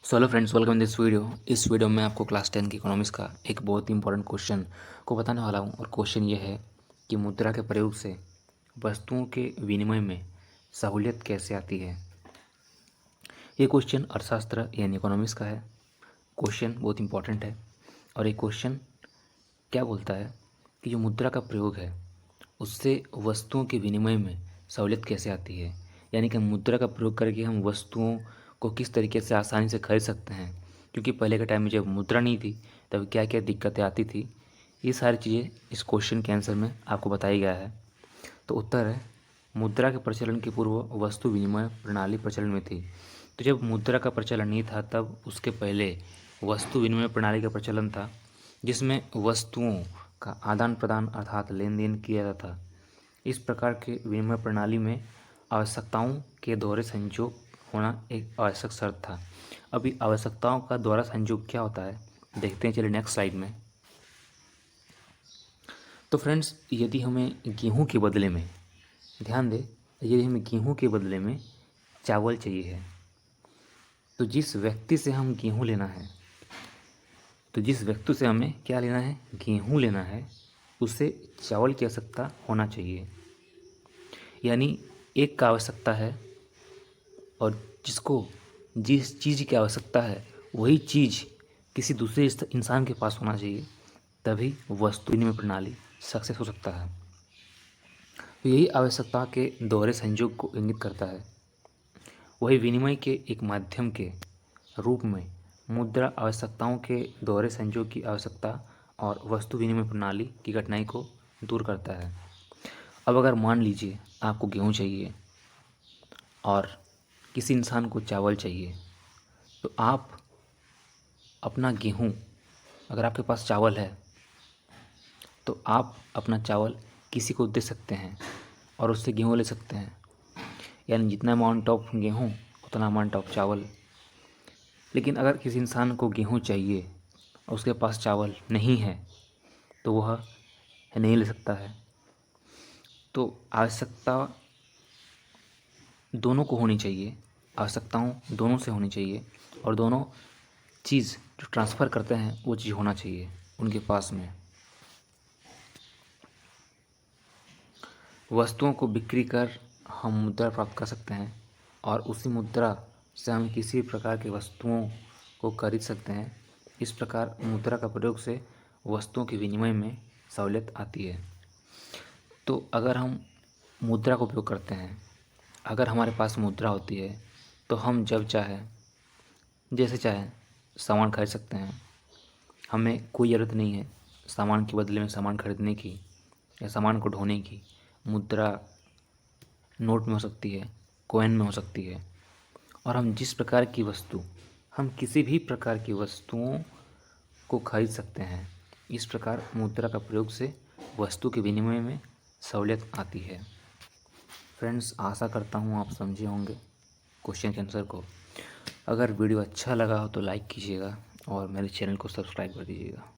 So hello friends, welcome in this video. इस video में आपको क्लास 10 की इकोनॉमिक्स का एक बहुत ही इंपॉर्टेंट क्वेश्चन को बताने वाला हूँ। और क्वेश्चन ये है कि मुद्रा के प्रयोग से वस्तुओं के विनिमय में सहूलियत कैसे आती है। ये क्वेश्चन अर्थशास्त्र यानी इकोनॉमिक्स का है। क्वेश्चन बहुत इंपॉर्टेंट है। और ये क्वेश्चन क्या बोलता है कि जो मुद्रा का प्रयोग है उससे वस्तुओं के विनिमय में सहूलियत कैसे आती है, यानी कि मुद्रा का प्रयोग करके हम वस्तुओं को किस तरीके से आसानी से खरीद सकते हैं। क्योंकि पहले के टाइम में जब मुद्रा नहीं थी तब क्या क्या दिक्कतें आती थी, ये सारी चीज़ें इस क्वेश्चन के आंसर में आपको बताया गया है। तो उत्तर है, मुद्रा के प्रचलन के पूर्व वस्तु विनिमय प्रणाली प्रचलन में थी। तो जब मुद्रा का प्रचलन नहीं था तब उसके पहले वस्तु विनिमय प्रणाली का प्रचलन था, जिसमें वस्तुओं का आदान प्रदान अर्थात लेन देन किया जाता था। इस प्रकार के विनिमय प्रणाली में आवश्यकताओं के दोहरे संयोग होना एक आवश्यक शर्त था। अभी आवश्यकताओं का दोहरा संयोग क्या होता है देखते हैं, चलिए नेक्स्ट स्लाइड में। तो फ्रेंड्स, यदि हमें गेहूं के बदले में, ध्यान दें, यदि हमें गेहूं के बदले में चावल चाहिए है, तो जिस व्यक्ति से हम गेहूं लेना है, तो जिस व्यक्ति से हमें क्या लेना है, गेहूं लेना है, उसे चावल की आवश्यकता होना चाहिए। यानी एक का आवश्यकता है और जिसको जिस चीज़ की आवश्यकता है वही चीज़ किसी दूसरे इंसान के पास होना चाहिए, तभी वस्तु विनिमय प्रणाली सक्सेस हो सकता है। तो यही आवश्यकता के दोहरे संयोग को इंगित करता है। वही विनिमय के एक माध्यम के रूप में मुद्रा आवश्यकताओं के दोहरे संयोग की आवश्यकता और वस्तु विनिमय प्रणाली की कठिनाई को दूर करता है। अब अगर मान लीजिए आपको गेहूँ चाहिए और किसी इंसान को चावल चाहिए, तो आप अपना गेहूँ, अगर आपके पास चावल है तो आप अपना चावल किसी को दे सकते हैं और उससे गेहूँ ले सकते हैं। यानी जितना अमाउंट ऑफ गेहूँ उतना अमाउंट ऑफ चावल। लेकिन अगर किसी इंसान को गेहूँ चाहिए और उसके पास चावल नहीं है तो वह नहीं ले सकता है। तो आवश्यकता दोनों को होनी चाहिए, आवश्यकताओं दोनों से होनी चाहिए और दोनों चीज़ जो ट्रांसफ़र करते हैं वो चीज़ होना चाहिए उनके पास में। वस्तुओं को बिक्री कर हम मुद्रा प्राप्त कर सकते हैं और उसी मुद्रा से हम किसी प्रकार की वस्तुओं को खरीद सकते हैं। इस प्रकार मुद्रा का प्रयोग से वस्तुओं के विनिमय में सहूलियत आती है। तो अगर हम मुद्रा का उपयोग करते हैं, अगर हमारे पास मुद्रा होती है तो हम जब चाहें जैसे चाहें सामान खरीद सकते हैं। हमें कोई ज़रूरत नहीं है सामान के बदले में सामान खरीदने की या सामान को ढोने की। मुद्रा नोट में हो सकती है, कॉइन में हो सकती है, और हम जिस प्रकार की वस्तु, हम किसी भी प्रकार की वस्तुओं को खरीद सकते हैं। इस प्रकार मुद्रा का प्रयोग से वस्तु के विनिमय में सहूलियत आती है। फ्रेंड्स, आशा करता हूँ आप समझे होंगे क्वेश्चन के आंसर को। अगर वीडियो अच्छा लगा हो तो लाइक कीजिएगा और मेरे चैनल को सब्सक्राइब कर दीजिएगा।